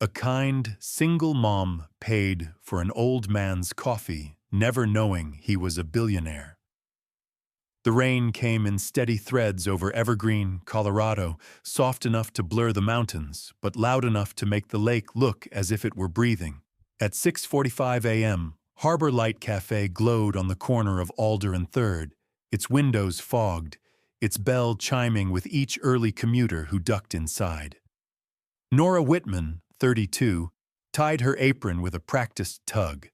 A kind, single mom paid for an old man's coffee, never knowing he was a billionaire. The rain came in steady threads over Evergreen, Colorado, soft enough to blur the mountains, but loud enough to make the lake look as if it were breathing. At 6:45 a.m., Harbor Light Café glowed on the corner of Alder and 3rd, its windows fogged, its bell chiming with each early commuter who ducked inside. Nora Whitman, 32, tied her apron with a practiced tug,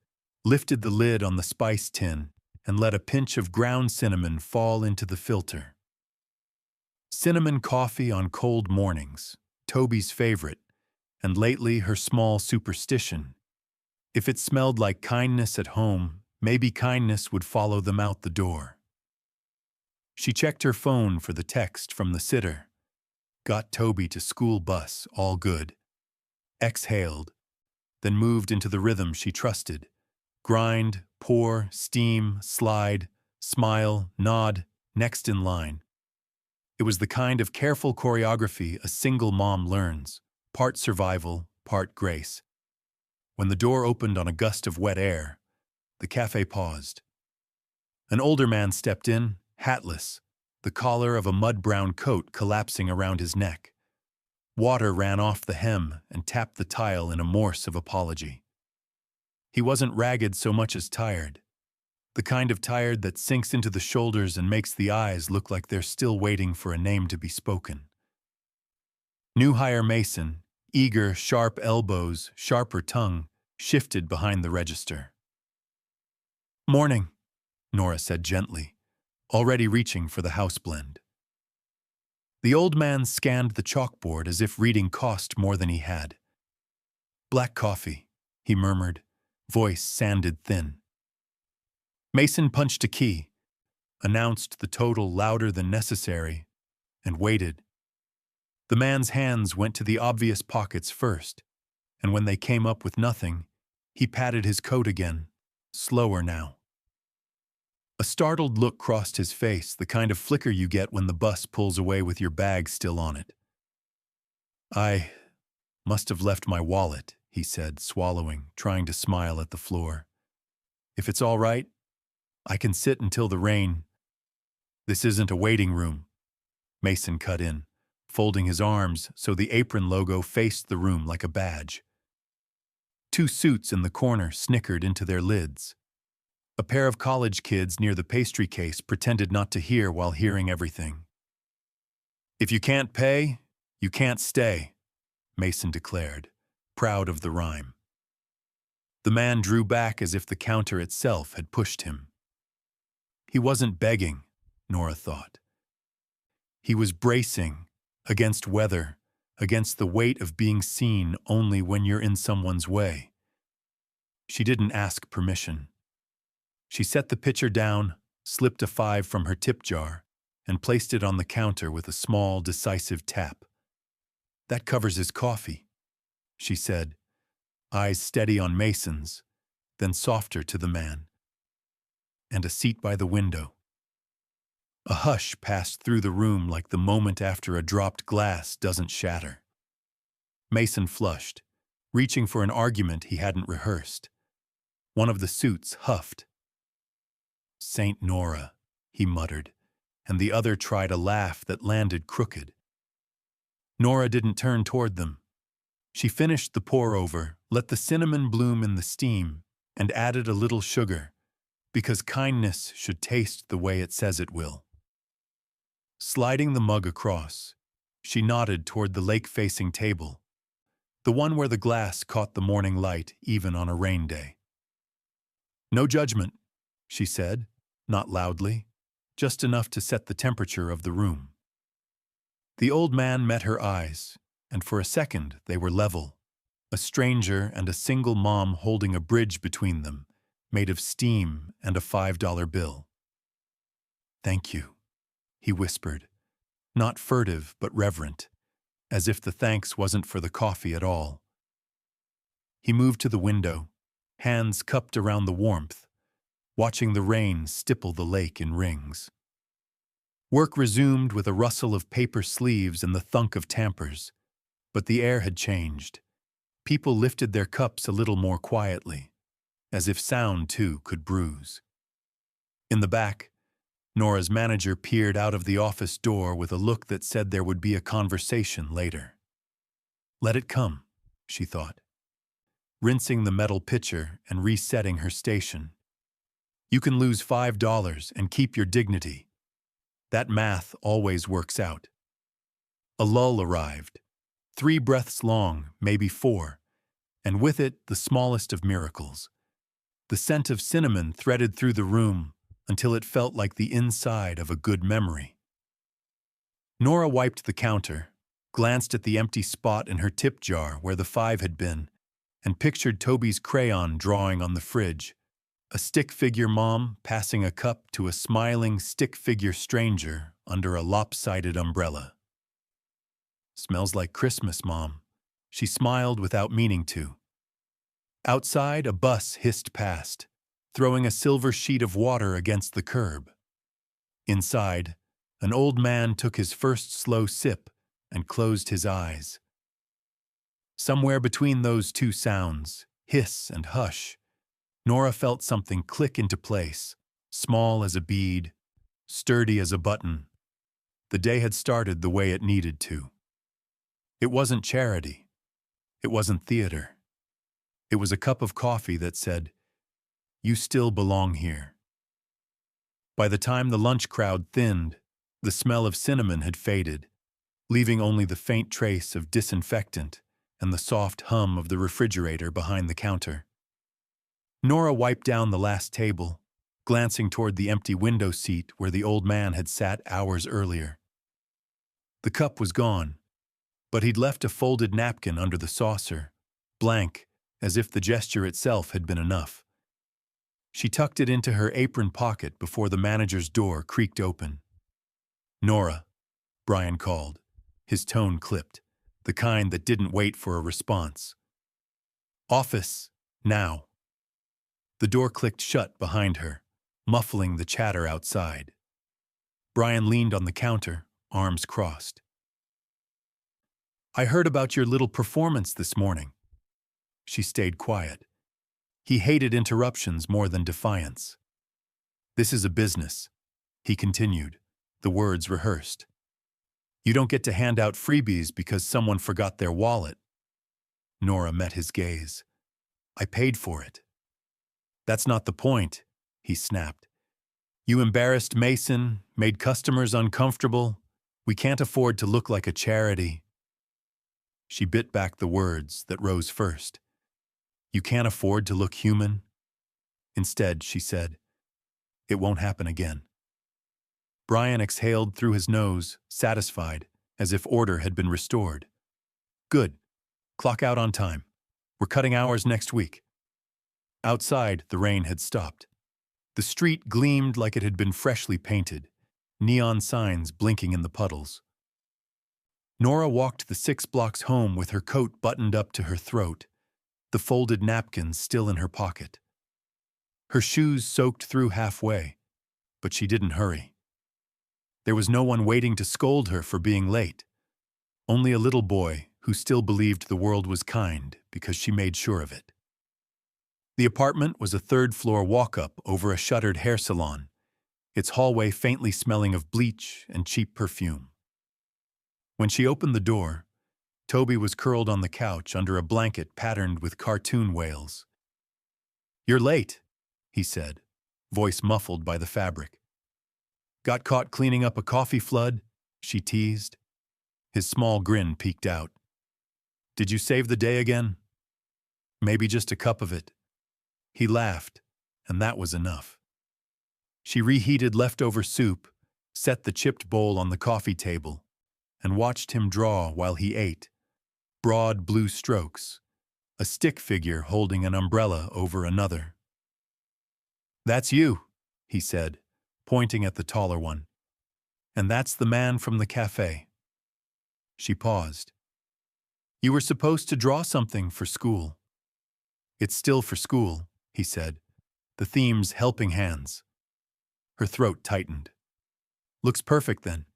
lifted the lid on the spice tin, and let a pinch of ground cinnamon fall into the filter. Cinnamon coffee on cold mornings, Toby's favorite, and lately her small superstition. If it smelled like kindness at home, maybe kindness would follow them out the door. She checked her phone for the text from the sitter. Got Toby to school bus, all good. Exhaled, then moved into the rhythm she trusted. Grind, pour, steam, slide, smile, nod, next in line. It was the kind of careful choreography a single mom learns, part survival, part grace. When the door opened on a gust of wet air, the cafe paused. An older man stepped in, hatless, the collar of a mud-brown coat collapsing around his neck. Water ran off the hem and tapped the tile in a morse of apology. He wasn't ragged so much as tired, the kind of tired that sinks into the shoulders and makes the eyes look like they're still waiting for a name to be spoken. New hire Mason, eager, sharp elbows, sharper tongue, shifted behind the register. "Morning," Nora said gently, already reaching for the house blend. The old man scanned the chalkboard as if reading cost more than he had. "Black coffee," he murmured, voice sanded thin. Mason punched a key, announced the total louder than necessary, and waited. The man's hands went to the obvious pockets first, and when they came up with nothing, he patted his coat again, slower now. A startled look crossed his face, the kind of flicker you get when the bus pulls away with your bag still on it. "I must have left my wallet," he said, swallowing, trying to smile at the floor. "If it's all right, I can sit until the rain—" "This isn't a waiting room," Mason cut in, folding his arms so the apron logo faced the room like a badge. Two suits in the corner snickered into their lids. A pair of college kids near the pastry case pretended not to hear while hearing everything. "If you can't pay, you can't stay," Mason declared, proud of the rhyme. The man drew back as if the counter itself had pushed him. He wasn't begging, Nora thought. He was bracing against weather, against the weight of being seen only when you're in someone's way. She didn't ask permission. She set the pitcher down, slipped a 5 from her tip jar, and placed it on the counter with a small, decisive tap. "That covers his coffee," she said, eyes steady on Mason's, then softer to the man. "And a seat by the window." A hush passed through the room like the moment after a dropped glass doesn't shatter. Mason flushed, reaching for an argument he hadn't rehearsed. One of the suits huffed. "Saint Nora," he muttered, and the other tried a laugh that landed crooked. Nora didn't turn toward them. She finished the pour-over, let the cinnamon bloom in the steam, and added a little sugar, because kindness should taste the way it says it will. Sliding the mug across, she nodded toward the lake-facing table, the one where the glass caught the morning light even on a rain day. "No judgment," she said, not loudly, just enough to set the temperature of the room. The old man met her eyes, and for a second they were level, a stranger and a single mom holding a bridge between them, made of steam and a $5 bill. "Thank you," he whispered, not furtive but reverent, as if the thanks wasn't for the coffee at all. He moved to the window, hands cupped around the warmth, watching the rain stipple the lake in rings. Work resumed with a rustle of paper sleeves and the thunk of tampers, but the air had changed. People lifted their cups a little more quietly, as if sound, too, could bruise. In the back, Nora's manager peered out of the office door with a look that said there would be a conversation later. Let it come, she thought, rinsing the metal pitcher and resetting her station. You can lose $5 and keep your dignity. That math always works out. A lull arrived, 3 breaths long, maybe 4, and with it the smallest of miracles. The scent of cinnamon threaded through the room until it felt like the inside of a good memory. Nora wiped the counter, glanced at the empty spot in her tip jar where the 5 had been, and pictured Toby's crayon drawing on the fridge, a stick figure mom passing a cup to a smiling stick figure stranger under a lopsided umbrella. Smells like Christmas, Mom. She smiled without meaning to. Outside, a bus hissed past, throwing a silver sheet of water against the curb. Inside, an old man took his first slow sip and closed his eyes. Somewhere between those two sounds, hiss and hush, Nora felt something click into place, small as a bead, sturdy as a button. The day had started the way it needed to. It wasn't charity. It wasn't theater. It was a cup of coffee that said, "You still belong here." By the time the lunch crowd thinned, the smell of cinnamon had faded, leaving only the faint trace of disinfectant and the soft hum of the refrigerator behind the counter. Nora wiped down the last table, glancing toward the empty window seat where the old man had sat hours earlier. The cup was gone, but he'd left a folded napkin under the saucer, blank, as if the gesture itself had been enough. She tucked it into her apron pocket before the manager's door creaked open. "Nora," Brian called, his tone clipped, the kind that didn't wait for a response. "Office, now." The door clicked shut behind her, muffling the chatter outside. Brian leaned on the counter, arms crossed. "I heard about your little performance this morning." She stayed quiet. He hated interruptions more than defiance. "This is a business," he continued, the words rehearsed. "You don't get to hand out freebies because someone forgot their wallet." Nora met his gaze. "I paid for it." "That's not the point," he snapped. "You embarrassed Mason, made customers uncomfortable. We can't afford to look like a charity." She bit back the words that rose first. "You can't afford to look human?" Instead, she said, "It won't happen again." Brian exhaled through his nose, satisfied, as if order had been restored. "Good. Clock out on time. We're cutting hours next week." Outside, the rain had stopped. The street gleamed like it had been freshly painted, neon signs blinking in the puddles. Nora walked the 6 blocks home with her coat buttoned up to her throat, the folded napkins still in her pocket. Her shoes soaked through halfway, but she didn't hurry. There was no one waiting to scold her for being late, only a little boy who still believed the world was kind because she made sure of it. The apartment was a 3rd-floor walk-up over a shuttered hair salon, its hallway faintly smelling of bleach and cheap perfume. When she opened the door, Toby was curled on the couch under a blanket patterned with cartoon whales. "You're late," he said, voice muffled by the fabric. "Got caught cleaning up a coffee flood?" she teased. His small grin peeked out. "Did you save the day again?" "Maybe just a cup of it." He laughed, and that was enough. She reheated leftover soup, set the chipped bowl on the coffee table, and watched him draw while he ate. Broad blue strokes, a stick figure holding an umbrella over another. "That's you," he said, pointing at the taller one. "And that's the man from the cafe." She paused. "You were supposed to draw something for school." "It's still for school," he said, the theme's helping hands. Her throat tightened. "Looks perfect then."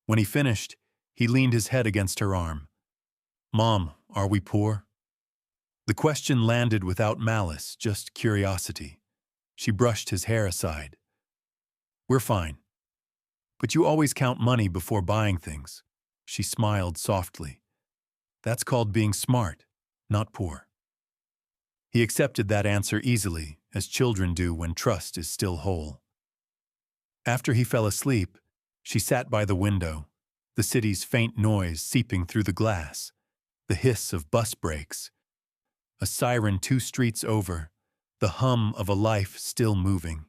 When he finished, he leaned his head against her arm. "Mom, are we poor?" The question landed without malice, just curiosity. She brushed his hair aside. "We're fine. But you always count money before buying things." She smiled softly. "That's called being smart, not poor." He accepted that answer easily, as children do when trust is still whole. After he fell asleep, she sat by the window, the city's faint noise seeping through the glass, the hiss of bus brakes, a siren 2 streets over, the hum of a life still moving.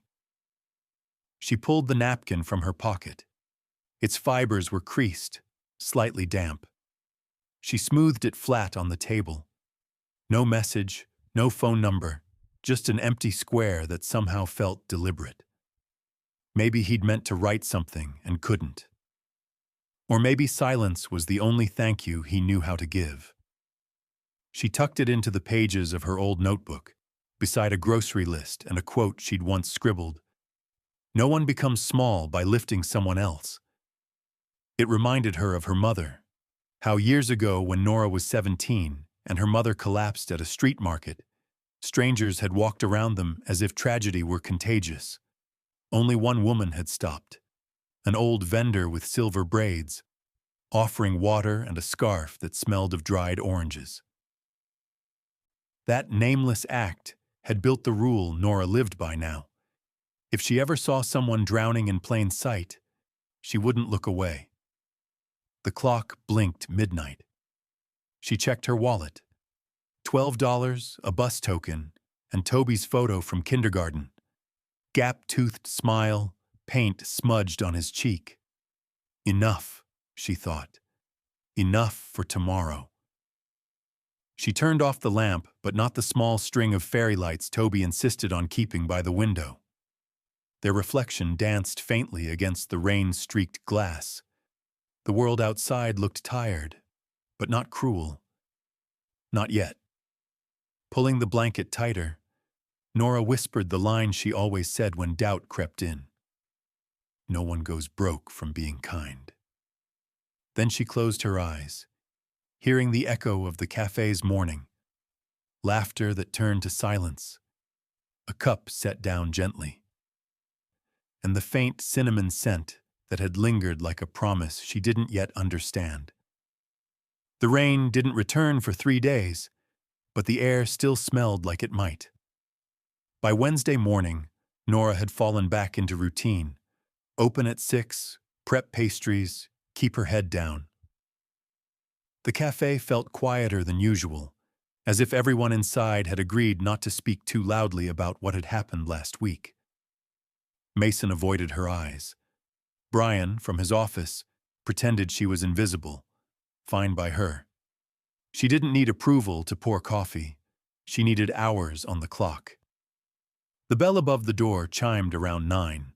She pulled the napkin from her pocket. Its fibers were creased, slightly damp. She smoothed it flat on the table. No message, no phone number, just an empty square that somehow felt deliberate. Maybe he'd meant to write something and couldn't. Or maybe silence was the only thank you he knew how to give. She tucked it into the pages of her old notebook, beside a grocery list and a quote she'd once scribbled. "No one becomes small by lifting someone else." It reminded her of her mother, how years ago when Nora was 17 and her mother collapsed at a street market, strangers had walked around them as if tragedy were contagious. Only one woman had stopped, an old vendor with silver braids, offering water and a scarf that smelled of dried oranges. That nameless act had built the rule Nora lived by now. If she ever saw someone drowning in plain sight, she wouldn't look away. The clock blinked midnight. She checked her wallet. $12, a bus token, and Toby's photo from kindergarten. Gap-toothed smile, paint smudged on his cheek. Enough, she thought. Enough for tomorrow. She turned off the lamp, but not the small string of fairy lights Toby insisted on keeping by the window. Their reflection danced faintly against the rain-streaked glass. The world outside looked tired, but not cruel. Not yet. Pulling the blanket tighter, Nora whispered the line she always said when doubt crept in. "No one goes broke from being kind." Then she closed her eyes, hearing the echo of the cafe's morning, laughter that turned to silence, a cup set down gently, and the faint cinnamon scent that had lingered like a promise she didn't yet understand. The rain didn't return for 3 days, but the air still smelled like it might. By Wednesday morning, Nora had fallen back into routine. Open at 6, prep pastries, keep her head down. The cafe felt quieter than usual, as if everyone inside had agreed not to speak too loudly about what had happened last week. Mason avoided her eyes. Brian, from his office, pretended she was invisible, fine by her. She didn't need approval to pour coffee. She needed hours on the clock. The bell above the door chimed around 9.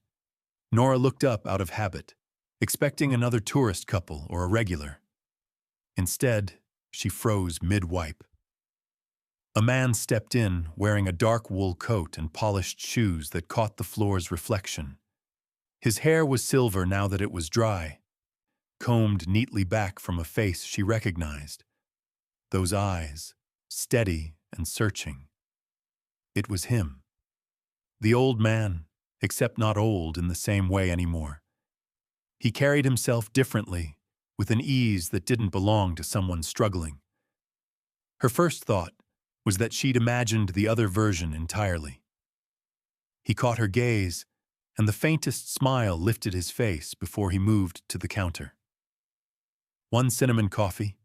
Nora looked up out of habit, expecting another tourist couple or a regular. Instead, she froze mid-wipe. A man stepped in wearing a dark wool coat and polished shoes that caught the floor's reflection. His hair was silver now that it was dry, combed neatly back from a face she recognized. Those eyes, steady and searching. It was him. The old man, except not old in the same way anymore. He carried himself differently, with an ease that didn't belong to someone struggling. Her first thought was that she'd imagined the other version entirely. He caught her gaze, and the faintest smile lifted his face before he moved to the counter. "1 cinnamon coffee,"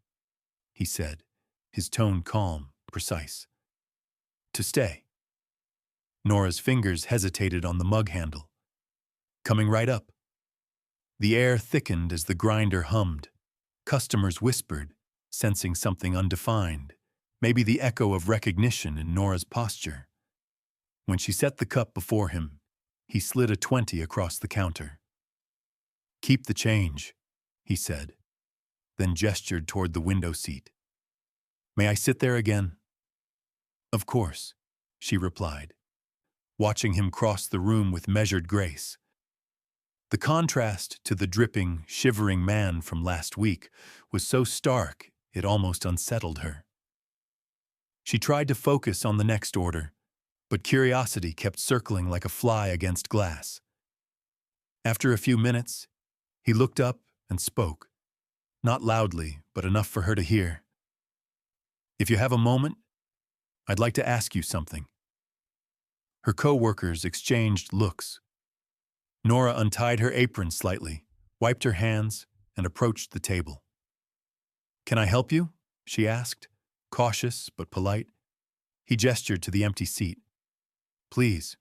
he said, his tone calm, precise. "To stay." Nora's fingers hesitated on the mug handle. "Coming right up." The air thickened as the grinder hummed. Customers whispered, sensing something undefined, maybe the echo of recognition in Nora's posture. When she set the cup before him, he slid a 20 across the counter. "Keep the change," he said, then gestured toward the window seat. "May I sit there again?" "Of course," she replied, watching him cross the room with measured grace. The contrast to the dripping, shivering man from last week was so stark it almost unsettled her. She tried to focus on the next order, but curiosity kept circling like a fly against glass. After a few minutes, he looked up and spoke, not loudly, but enough for her to hear. "If you have a moment, I'd like to ask you something." Her co-workers exchanged looks. Nora untied her apron slightly, wiped her hands, and approached the table. "Can I help you?" she asked, cautious but polite. He gestured to the empty seat. "Please."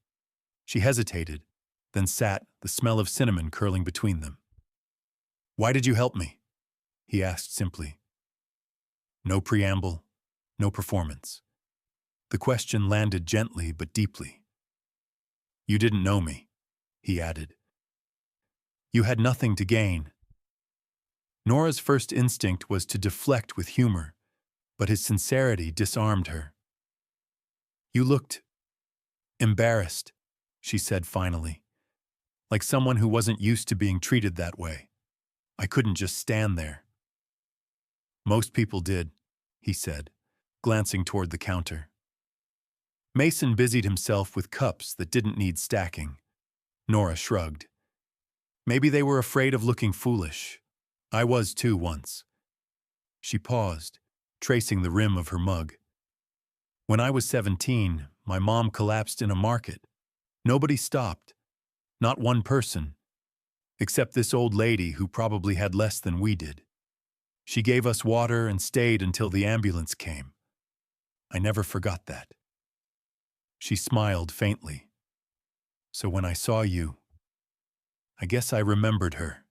She hesitated, then sat, the smell of cinnamon curling between them. "Why did you help me?" he asked simply. No preamble, no performance. The question landed gently but deeply. "You didn't know me," he added. "You had nothing to gain." Nora's first instinct was to deflect with humor, but his sincerity disarmed her. "You looked embarrassed," she said finally, like someone who wasn't used to being treated that way. "I couldn't just stand there." "Most people did," he said, glancing toward the counter. Mason busied himself with cups that didn't need stacking. Nora shrugged. "Maybe they were afraid of looking foolish. I was too once." She paused, tracing the rim of her mug. "When I was 17, my mom collapsed in a market. Nobody stopped. Not one person. Except this old lady who probably had less than we did. She gave us water and stayed until the ambulance came. I never forgot that." She smiled faintly. "So when I saw you, I guess I remembered her."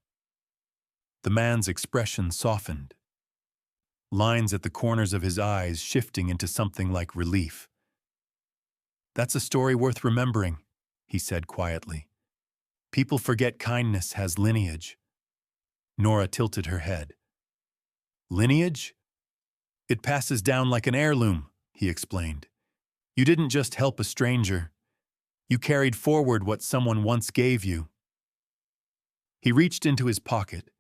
The man's expression softened, lines at the corners of his eyes shifting into something like relief. "That's a story worth remembering," he said quietly. "People forget kindness has lineage." Nora tilted her head. "Lineage? It passes down like an heirloom," he explained. "You didn't just help a stranger. You carried forward what someone once gave you." He reached into his pocket,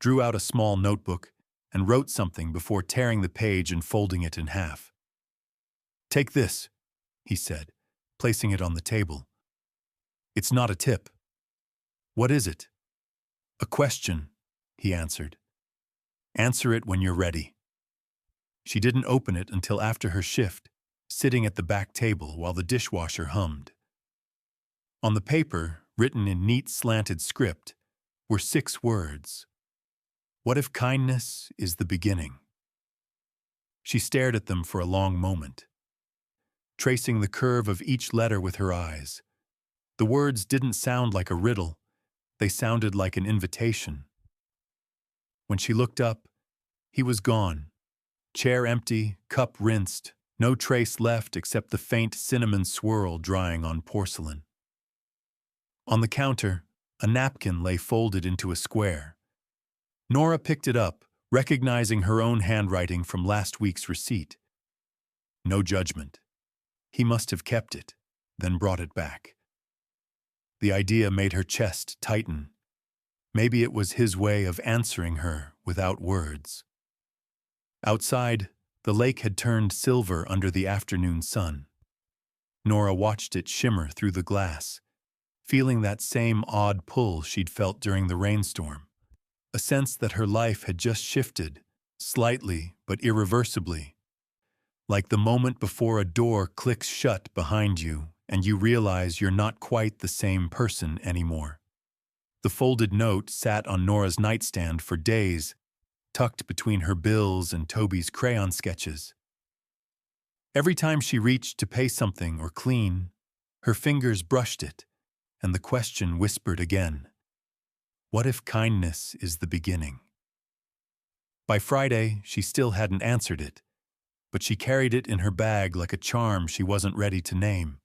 drew out a small notebook, and wrote something before tearing the page and folding it in half. "Take this," he said, placing it on the table. "It's not a tip." "What is it?" "A question," he answered. "Answer it when you're ready." She didn't open it until after her shift, sitting at the back table while the dishwasher hummed. On the paper, written in neat slanted script, were 6 words. "What if kindness is the beginning?" She stared at them for a long moment, tracing the curve of each letter with her eyes. The words didn't sound like a riddle, they sounded like an invitation. When she looked up, he was gone. Chair empty, cup rinsed, no trace left except the faint cinnamon swirl drying on porcelain. On the counter, a napkin lay folded into a square. Nora picked it up, recognizing her own handwriting from last week's receipt. No judgment. He must have kept it, then brought it back. The idea made her chest tighten. Maybe it was his way of answering her without words. Outside, the lake had turned silver under the afternoon sun. Nora watched it shimmer through the glass, feeling that same odd pull she'd felt during the rainstorm. A sense that her life had just shifted, slightly but irreversibly, like the moment before a door clicks shut behind you and you realize you're not quite the same person anymore. The folded note sat on Nora's nightstand for days, tucked between her bills and Toby's crayon sketches. Every time she reached to pay something or clean, her fingers brushed it, and the question whispered again. What if kindness is the beginning? By Friday, she still hadn't answered it, but she carried it in her bag like a charm she wasn't ready to name.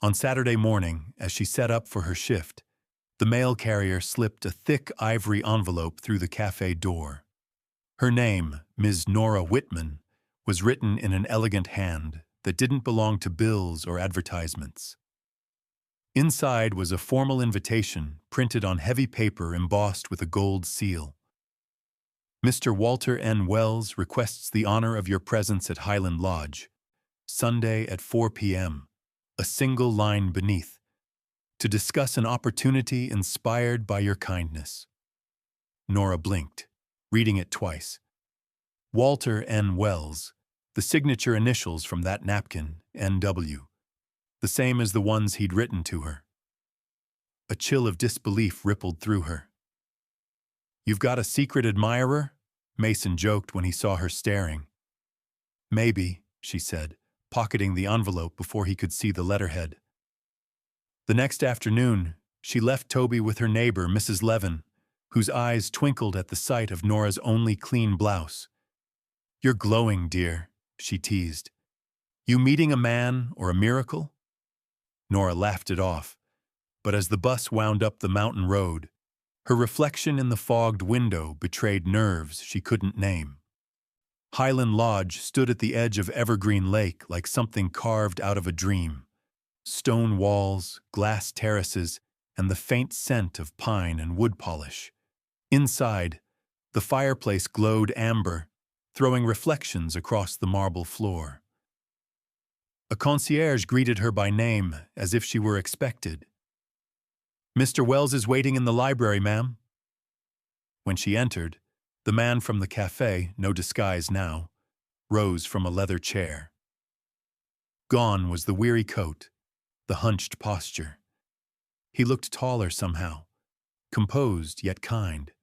On Saturday morning, as she set up for her shift, the mail carrier slipped a thick ivory envelope through the cafe door. Her name, Ms. Nora Whitman, was written in an elegant hand that didn't belong to bills or advertisements. Inside was a formal invitation printed on heavy paper embossed with a gold seal. "Mr. Walter N. Wells requests the honor of your presence at Highland Lodge. Sunday at 4 p.m., a single line beneath, to discuss an opportunity inspired by your kindness. Nora blinked, reading it twice. Walter N. Wells, the signature initials from that napkin, N.W., the same as the ones he'd written to her. A chill of disbelief rippled through her. "You've got a secret admirer?" Mason joked when he saw her staring. "Maybe," she said, pocketing the envelope before he could see the letterhead. The next afternoon, she left Toby with her neighbor, Mrs. Levin, whose eyes twinkled at the sight of Nora's only clean blouse. "You're glowing, dear," she teased. "You meeting a man or a miracle?" Nora laughed it off, but as the bus wound up the mountain road, her reflection in the fogged window betrayed nerves she couldn't name. Highland Lodge stood at the edge of Evergreen Lake like something carved out of a dream. Stone walls, glass terraces, and the faint scent of pine and wood polish. Inside, the fireplace glowed amber, throwing reflections across the marble floor. A concierge greeted her by name, as if she were expected. "Mr. Wells is waiting in the library, ma'am." When she entered, the man from the café, no disguise now, rose from a leather chair. Gone was the weary coat, the hunched posture. He looked taller somehow, composed yet kind.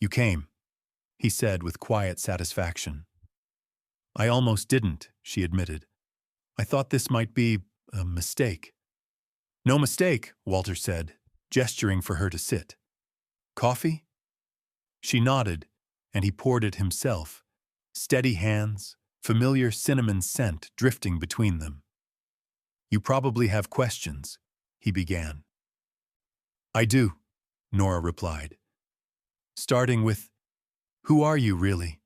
"You came," he said with quiet satisfaction. "I almost didn't," she admitted. "I thought this might be a mistake." "No mistake," Walter said, gesturing for her to sit. "Coffee?" She nodded, and he poured it himself, steady hands, familiar cinnamon scent drifting between them. "You probably have questions," he began. "I do," Nora replied. "Starting with, who are you really?"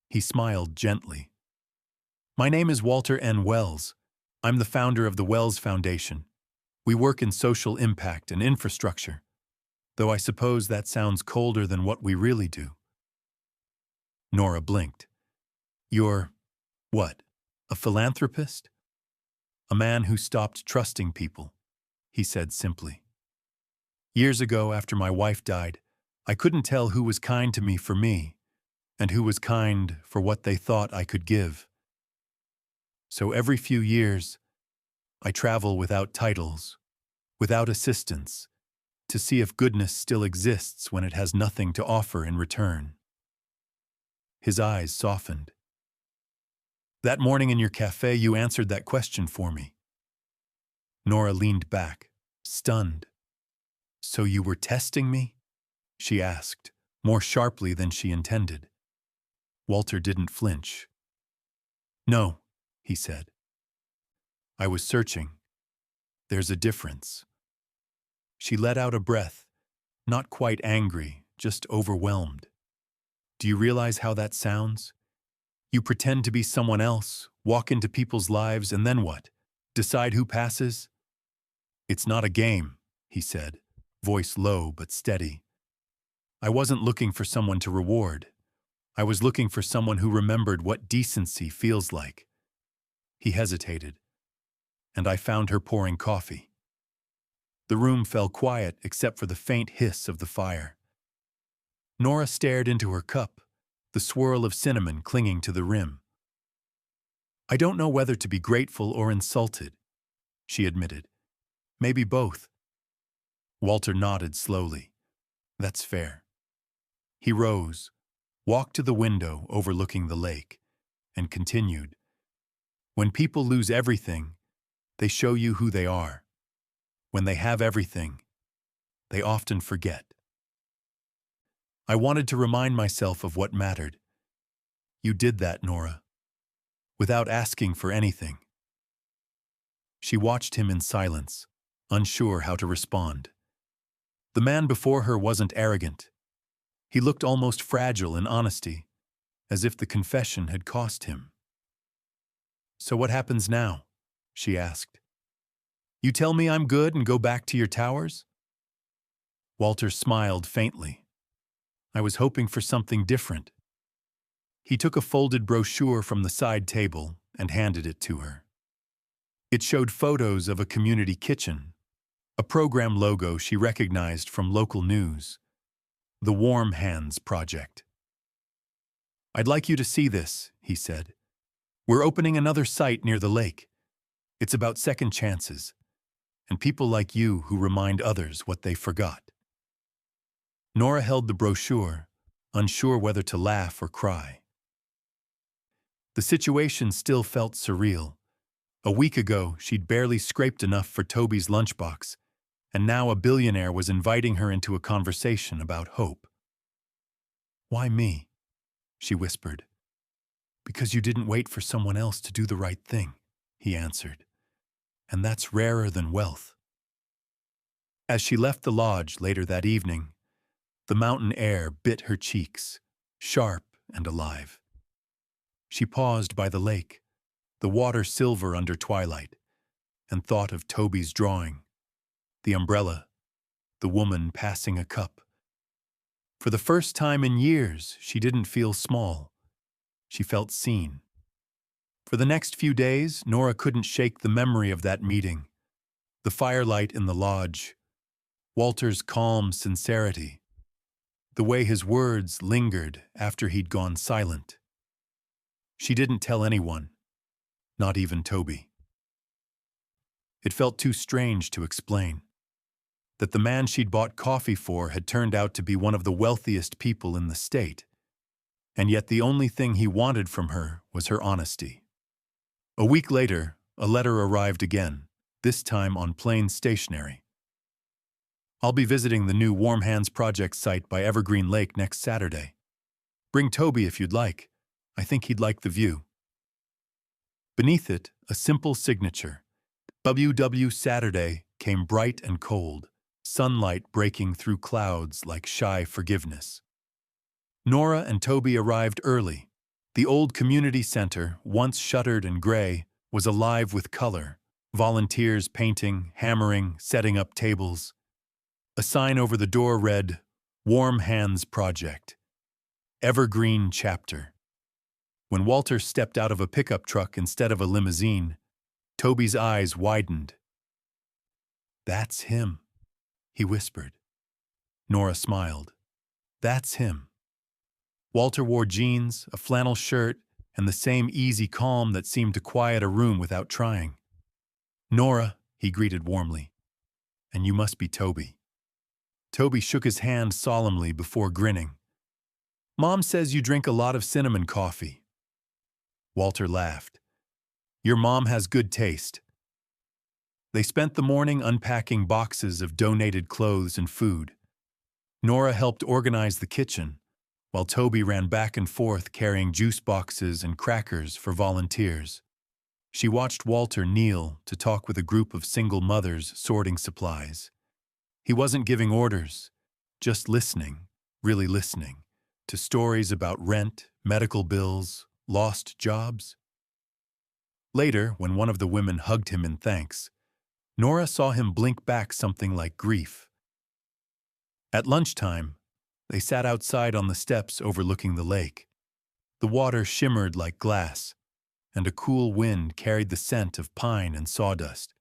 He smiled gently. "My name is Walter N. Wells. I'm the founder of the Wells Foundation. We work in social impact and infrastructure, though I suppose that sounds colder than what we really do." Nora blinked. "You're, what, a philanthropist?" "A man who stopped trusting people," he said simply. "Years ago, after my wife died, I couldn't tell who was kind to me for me, and who was kind for what they thought I could give. So every few years, I travel without titles, without assistance, to see if goodness still exists when it has nothing to offer in return." His eyes softened. "That morning in your cafe, you answered that question for me." Nora leaned back, stunned. "So you were testing me?" she asked, more sharply than she intended. Walter didn't flinch. "No," he said. "I was searching. There's a difference." She let out a breath, not quite angry, just overwhelmed. "Do you realize how that sounds? You pretend to be someone else, walk into people's lives, and then what? Decide who passes?" "It's not a game," he said, voice low but steady. "I wasn't looking for someone to reward. I was looking for someone who remembered what decency feels like." He hesitated, and I found her pouring coffee. The room fell quiet except for the faint hiss of the fire. Nora stared into her cup, the swirl of cinnamon clinging to the rim. "I don't know whether to be grateful or insulted," she admitted. "Maybe both." Walter nodded slowly. "That's fair." He rose, walked to the window overlooking the lake, and continued. "When people lose everything, they show you who they are. When they have everything, they often forget. I wanted to remind myself of what mattered. You did that, Nora, without asking for anything." She watched him in silence, unsure how to respond. The man before her wasn't arrogant. He looked almost fragile in honesty, as if the confession had cost him. "So what happens now?" she asked. "You tell me I'm good and go back to your towers?" Walter smiled faintly. "I was hoping for something different." He took a folded brochure from the side table and handed it to her. It showed photos of a community kitchen, a program logo she recognized from local news, the Warm Hands Project. "I'd like you to see this," he said. "We're opening another site near the lake. It's about second chances, and people like you who remind others what they forgot." Nora held the brochure, unsure whether to laugh or cry. The situation still felt surreal. A week ago, she'd barely scraped enough for Toby's lunchbox, and now a billionaire was inviting her into a conversation about hope. "Why me?" she whispered. "Because you didn't wait for someone else to do the right thing," he answered. "And that's rarer than wealth." As she left the lodge later that evening, the mountain air bit her cheeks, sharp and alive. She paused by the lake, the water silver under twilight, and thought of Toby's drawing, the umbrella, the woman passing a cup. For the first time in years, she didn't feel small. She felt seen. For the next few days, Nora couldn't shake the memory of that meeting, the firelight in the lodge, Walter's calm sincerity, the way his words lingered after he'd gone silent. She didn't tell anyone, not even Toby. It felt too strange to explain, that the man she'd bought coffee for had turned out to be one of the wealthiest people in the state, and yet the only thing he wanted from her was her honesty. A week later, a letter arrived again, this time on plain stationery. "I'll be visiting the new Warm Hands Project site by Evergreen Lake next Saturday. Bring Toby if you'd like. I think he'd like the view." Beneath it, a simple signature. WW Saturday came bright and cold, sunlight breaking through clouds like shy forgiveness. Nora and Toby arrived early. The old community center, once shuttered and gray, was alive with color, volunteers painting, hammering, setting up tables. A sign over the door read, "Warm Hands Project, Evergreen Chapter." When Walter stepped out of a pickup truck instead of a limousine, Toby's eyes widened. "That's him," he whispered. Nora smiled. "That's him." Walter wore jeans, a flannel shirt, and the same easy calm that seemed to quiet a room without trying. "Nora," he greeted warmly, "and you must be Toby." Toby shook his hand solemnly before grinning. "Mom says you drink a lot of cinnamon coffee." Walter laughed. "Your mom has good taste." They spent the morning unpacking boxes of donated clothes and food. Nora helped organize the kitchen, while Toby ran back and forth carrying juice boxes and crackers for volunteers. She watched Walter kneel to talk with a group of single mothers sorting supplies. He wasn't giving orders, just listening, really listening, to stories about rent, medical bills, lost jobs. Later, when one of the women hugged him in thanks, Nora saw him blink back something like grief. At lunchtime, they sat outside on the steps overlooking the lake. The water shimmered like glass, and a cool wind carried the scent of pine and sawdust.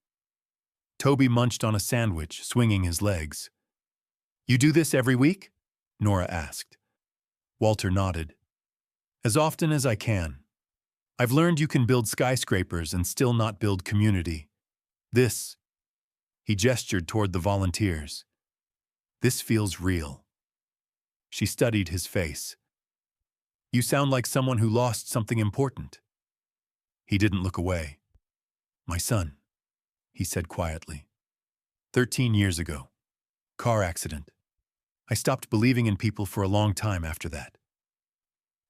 Toby munched on a sandwich, swinging his legs. "You do this every week?" Nora asked. Walter nodded. "As often as I can. I've learned you can build skyscrapers and still not build community. This," he gestured toward the volunteers, "this feels real." She studied his face. "You sound like someone who lost something important." He didn't look away. "My son," he said quietly. 13 years ago. Car accident. I stopped believing in people for a long time after that."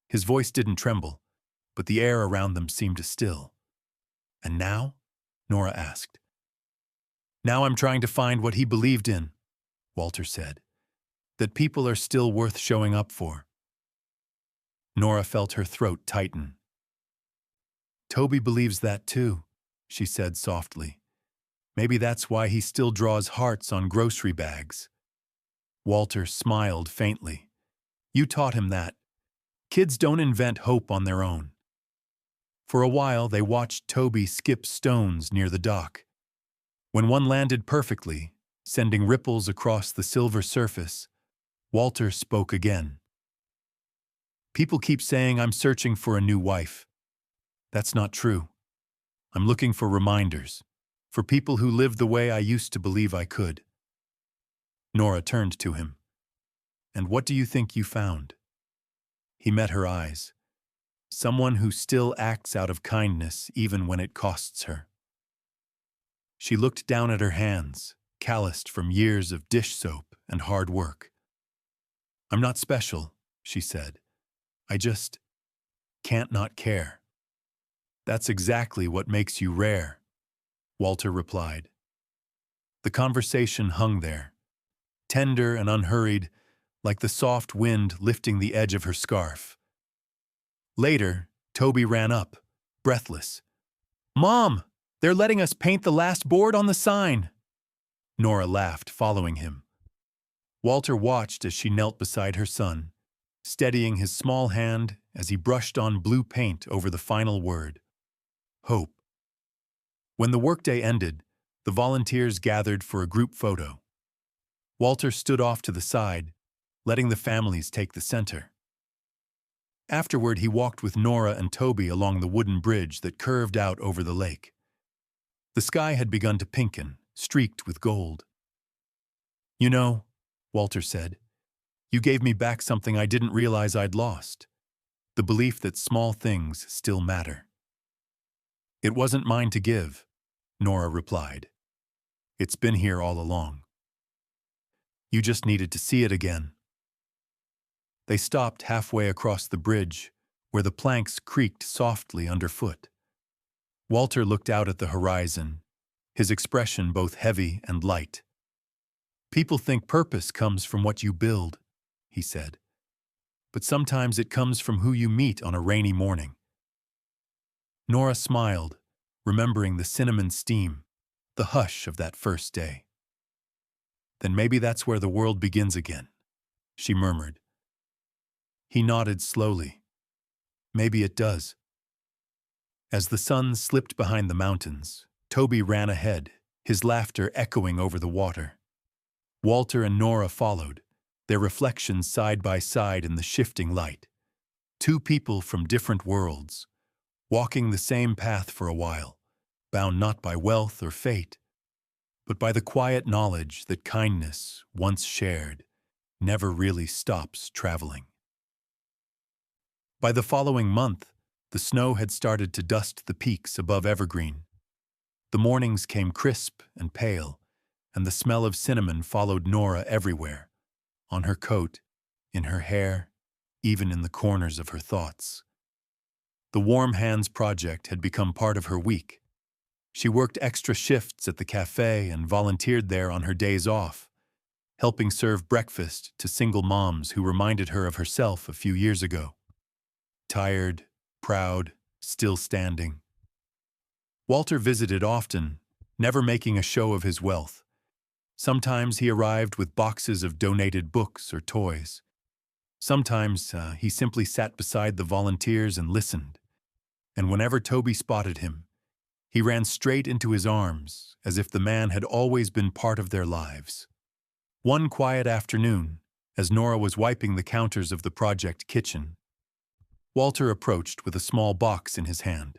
His voice didn't tremble, but the air around them seemed to still. "And now?" Nora asked. "Now I'm trying to find what he believed in," Walter said. "That people are still worth showing up for." Nora felt her throat tighten. "Toby believes that too," she said softly. "Maybe that's why he still draws hearts on grocery bags." Walter smiled faintly. "You taught him that. Kids don't invent hope on their own." For a while, they watched Toby skip stones near the dock. When one landed perfectly, sending ripples across the silver surface, Walter spoke again. People keep saying I'm searching for a new wife. That's not true. I'm looking for reminders, for people who live the way I used to believe I could. Nora turned to him. And what do you think you found? He met her eyes. Someone who still acts out of kindness even when it costs her. She looked down at her hands, calloused from years of dish soap and hard work. I'm not special, she said. I just can't not care. That's exactly what makes you rare, Walter replied. The conversation hung there, tender and unhurried, like the soft wind lifting the edge of her scarf. Later, Toby ran up, breathless. Mom, they're letting us paint the last board on the sign. Nora laughed, following him. Walter watched as she knelt beside her son, steadying his small hand as he brushed on blue paint over the final word. Hope. When the workday ended, the volunteers gathered for a group photo. Walter stood off to the side, letting the families take the center. Afterward, he walked with Nora and Toby along the wooden bridge that curved out over the lake. The sky had begun to pinken, streaked with gold. You know, Walter said, you gave me back something I didn't realize I'd lost. The belief that small things still matter. It wasn't mine to give, Nora replied. It's been here all along. You just needed to see it again. They stopped halfway across the bridge, where the planks creaked softly underfoot. Walter looked out at the horizon, his expression both heavy and light. People think purpose comes from what you build, he said. But sometimes it comes from who you meet on a rainy morning. Nora smiled, remembering the cinnamon steam, the hush of that first day. Then maybe that's where the world begins again, she murmured. He nodded slowly. Maybe it does. As the sun slipped behind the mountains, Toby ran ahead, his laughter echoing over the water. Walter and Nora followed, their reflections side by side in the shifting light. Two people from different worlds, walking the same path for a while, bound not by wealth or fate, but by the quiet knowledge that kindness, once shared, never really stops traveling. By the following month, the snow had started to dust the peaks above Evergreen. The mornings came crisp and pale, and the smell of cinnamon followed Nora everywhere, on her coat, in her hair, even in the corners of her thoughts. The Warm Hands project had become part of her week. She worked extra shifts at the cafe and volunteered there on her days off, helping serve breakfast to single moms who reminded her of herself a few years ago. Tired, proud, still standing. Walter visited often, never making a show of his wealth. Sometimes he arrived with boxes of donated books or toys. Sometimes he simply sat beside the volunteers and listened. And whenever Toby spotted him, he ran straight into his arms, as if the man had always been part of their lives. One quiet afternoon, as Nora was wiping the counters of the project kitchen, Walter approached with a small box in his hand.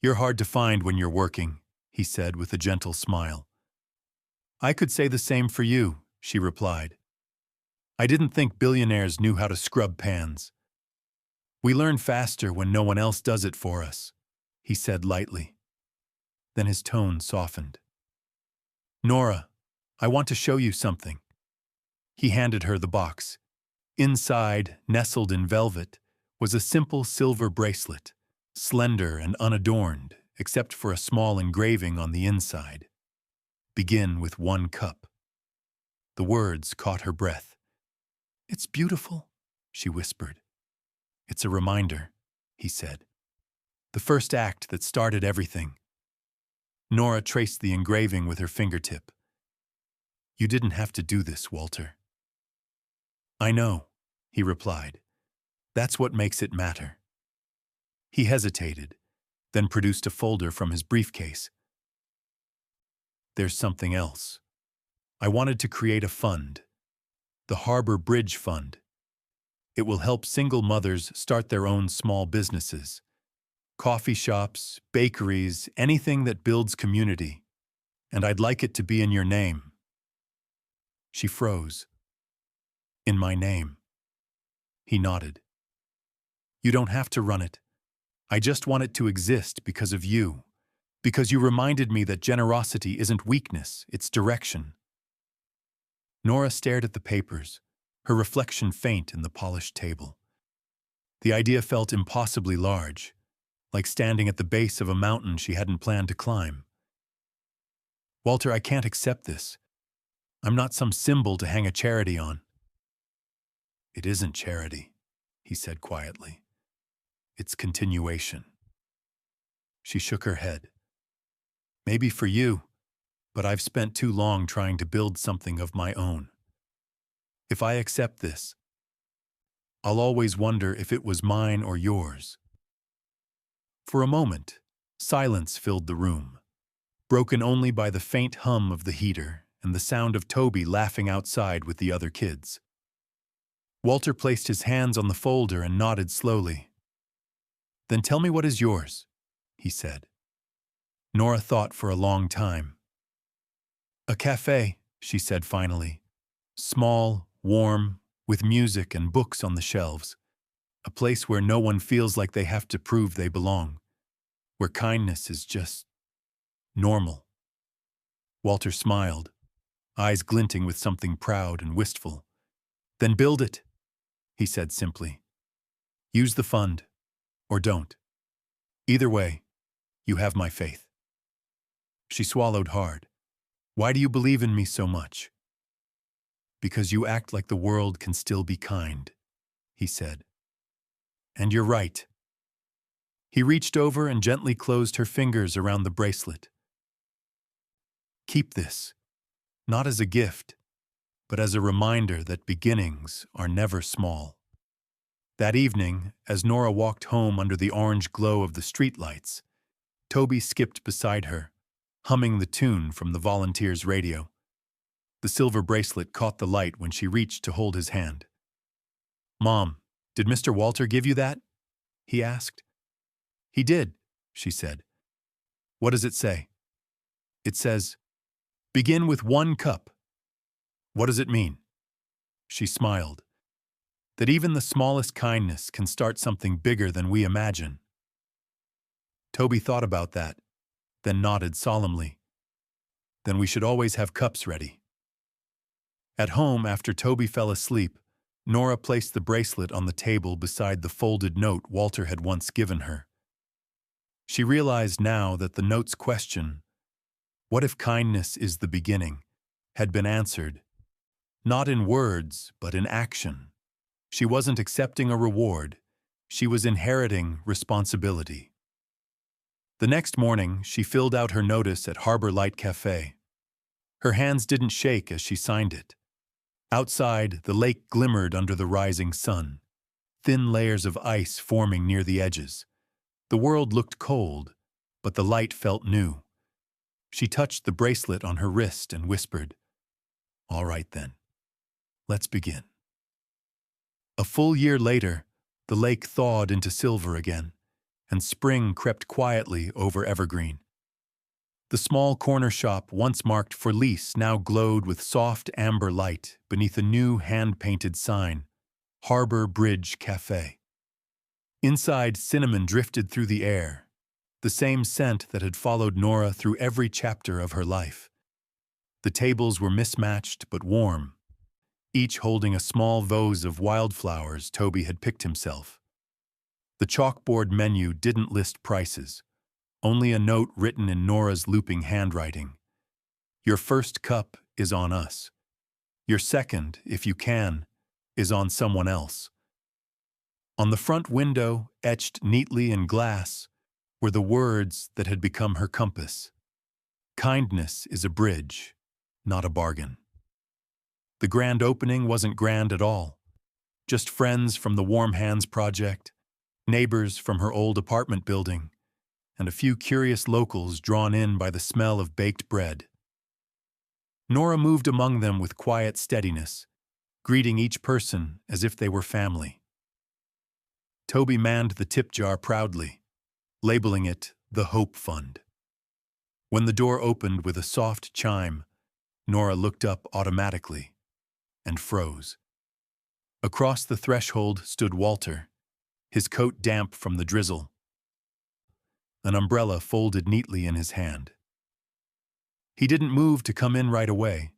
You're hard to find when you're working, he said with a gentle smile. I could say the same for you, she replied. I didn't think billionaires knew how to scrub pans. We learn faster when no one else does it for us, he said lightly. Then his tone softened. Nora, I want to show you something. He handed her the box. Inside, nestled in velvet, was a simple silver bracelet, slender and unadorned, except for a small engraving on the inside. Begin with 1 cup. The words caught her breath. It's beautiful, she whispered. It's a reminder, he said. The first act that started everything. Nora traced the engraving with her fingertip. You didn't have to do this, Walter. I know, he replied. That's what makes it matter. He hesitated, then produced a folder from his briefcase. There's something else. I wanted to create a fund, the Harbor Bridge Fund. It will help single mothers start their own small businesses. Coffee shops, bakeries, anything that builds community. And I'd like it to be in your name. She froze. In my name. He nodded. You don't have to run it. I just want it to exist because of you. Because you reminded me that generosity isn't weakness, it's direction. Nora stared at the papers, her reflection faint in the polished table. The idea felt impossibly large, like standing at the base of a mountain she hadn't planned to climb. Walter, I can't accept this. I'm not some symbol to hang a charity on. It isn't charity, he said quietly. It's continuation. She shook her head. Maybe for you, but I've spent too long trying to build something of my own. If I accept this, I'll always wonder if it was mine or yours. For a moment, silence filled the room, broken only by the faint hum of the heater and the sound of Toby laughing outside with the other kids. Walter placed his hands on the folder and nodded slowly. Then tell me what is yours, he said. Nora thought for a long time. A cafe, she said finally. Small, warm, with music and books on the shelves. A place where no one feels like they have to prove they belong. Where kindness is just normal. Walter smiled, eyes glinting with something proud and wistful. Then build it, he said simply. Use the fund, or don't. Either way, you have my faith. She swallowed hard. Why do you believe in me so much? Because you act like the world can still be kind, he said. And you're right. He reached over and gently closed her fingers around the bracelet. Keep this, not as a gift, but as a reminder that beginnings are never small. That evening, as Nora walked home under the orange glow of the streetlights, Toby skipped beside her, humming the tune from the volunteers' radio. The silver bracelet caught the light when she reached to hold his hand. Mom, did Mr. Walter give you that? He asked. He did, she said. What does it say? It says, begin with 1 cup. What does it mean? She smiled. That even the smallest kindness can start something bigger than we imagine. Toby thought about that, then nodded solemnly. Then we should always have cups ready. At home, after Toby fell asleep, Nora placed the bracelet on the table beside the folded note Walter had once given her. She realized now that the note's question, what if kindness is the beginning, had been answered, not in words, but in action. She wasn't accepting a reward, she was inheriting responsibility. The next morning, she filled out her notice at Harbor Light Café. Her hands didn't shake as she signed it. Outside, the lake glimmered under the rising sun, thin layers of ice forming near the edges. The world looked cold, but the light felt new. She touched the bracelet on her wrist and whispered, All right then, let's begin. A full year later, the lake thawed into silver again, and spring crept quietly over Evergreen. The small corner shop once marked for lease now glowed with soft amber light beneath a new hand-painted sign, Harbor Bridge Café. Inside, cinnamon drifted through the air, the same scent that had followed Nora through every chapter of her life. The tables were mismatched but warm, each holding a small vase of wildflowers Toby had picked himself. The chalkboard menu didn't list prices, only a note written in Nora's looping handwriting. Your first cup is on us. Your second, if you can, is on someone else. On the front window, etched neatly in glass, were the words that had become her compass. Kindness is a bridge, not a bargain. The grand opening wasn't grand at all. Just friends from the Warm Hands Project, neighbors from her old apartment building, and a few curious locals drawn in by the smell of baked bread. Nora moved among them with quiet steadiness, greeting each person as if they were family. Toby manned the tip jar proudly, labeling it the Hope Fund. When the door opened with a soft chime, Nora looked up automatically and froze. Across the threshold stood Walter, his coat damp from the drizzle, an umbrella folded neatly in his hand. He didn't move to come in right away,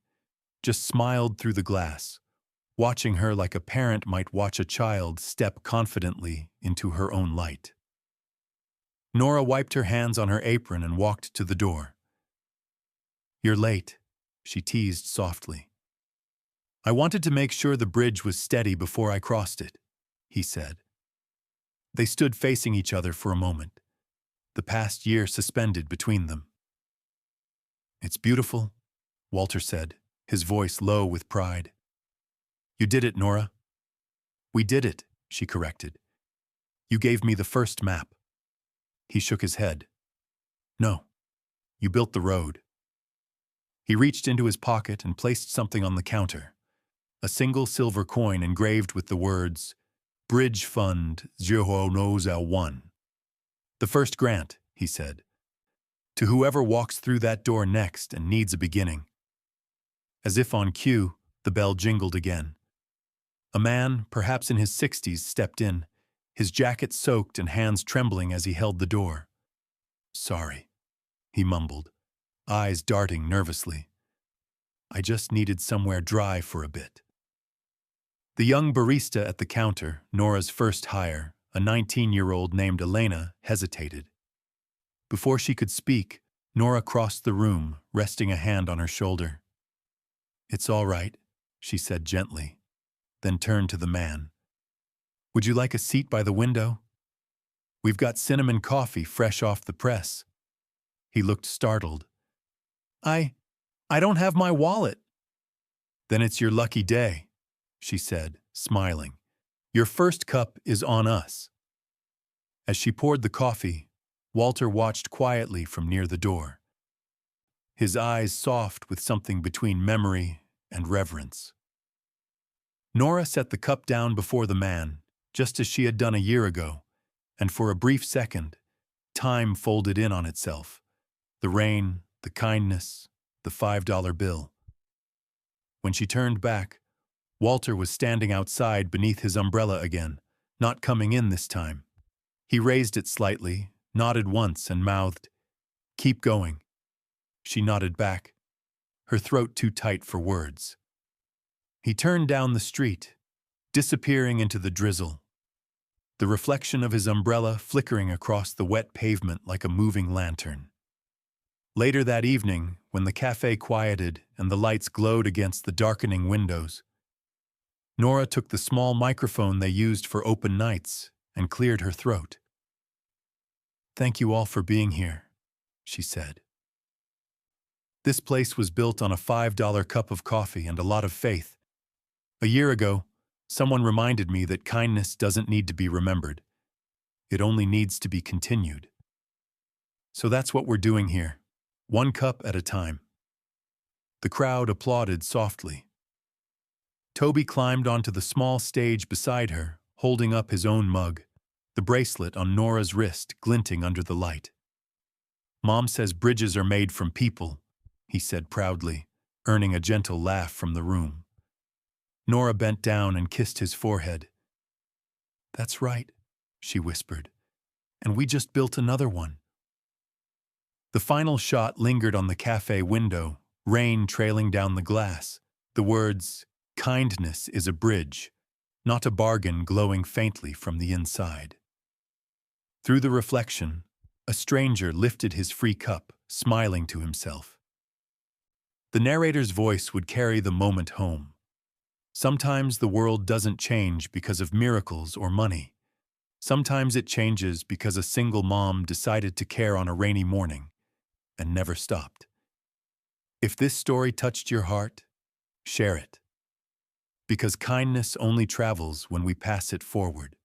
just smiled through the glass, watching her like a parent might watch a child step confidently into her own light. Nora wiped her hands on her apron and walked to the door. "You're late," she teased softly. "I wanted to make sure the bridge was steady before I crossed it," he said. They stood facing each other for a moment, the past year suspended between them. "It's beautiful," Walter said, his voice low with pride. "You did it, Nora." "We did it," she corrected. "You gave me the first map." He shook his head. "No, you built the road." He reached into his pocket and placed something on the counter, a single silver coin engraved with the words, "Bridge Fund 001." "The first grant," he said, "to whoever walks through that door next and needs a beginning." As if on cue, the bell jingled again. A man, perhaps in his 60s, stepped in, his jacket soaked and hands trembling as he held the door. "Sorry," he mumbled, eyes darting nervously. "I just needed somewhere dry for a bit." The young barista at the counter, Nora's first hire, a 19-year-old named Elena, hesitated. Before she could speak, Nora crossed the room, resting a hand on her shoulder. "It's all right," she said gently, then turned to the man. "Would you like a seat by the window? We've got cinnamon coffee fresh off the press." He looked startled. I don't have my wallet." "Then it's your lucky day," she said, smiling. "Your first cup is on us." As she poured the coffee, Walter watched quietly from near the door, his eyes soft with something between memory and reverence. Nora set the cup down before the man, just as she had done a year ago, and for a brief second, time folded in on itself. The rain, the kindness, the $5 bill. When she turned back, Walter was standing outside beneath his umbrella again, not coming in this time. He raised it slightly, nodded once, and mouthed, "Keep going." She nodded back, her throat too tight for words. He turned down the street, disappearing into the drizzle, the reflection of his umbrella flickering across the wet pavement like a moving lantern. Later that evening, when the cafe quieted and the lights glowed against the darkening windows, Nora took the small microphone they used for open nights and cleared her throat. "Thank you all for being here," she said. "This place was built on a $5 cup of coffee and a lot of faith. A year ago, someone reminded me that kindness doesn't need to be remembered. It only needs to be continued. So that's what we're doing here, one cup at a time." The crowd applauded softly. Toby climbed onto the small stage beside her, holding up his own mug, the bracelet on Nora's wrist glinting under the light. "Mom says bridges are made from people," he said proudly, earning a gentle laugh from the room. Nora bent down and kissed his forehead. "That's right," she whispered, "and we just built another one." The final shot lingered on the cafe window, rain trailing down the glass, the words, "Kindness is a bridge, not a bargain," glowing faintly from the inside. Through the reflection, a stranger lifted his free cup, smiling to himself. The narrator's voice would carry the moment home. Sometimes the world doesn't change because of miracles or money. Sometimes it changes because a single mom decided to care on a rainy morning and never stopped. If this story touched your heart, share it. Because kindness only travels when we pass it forward.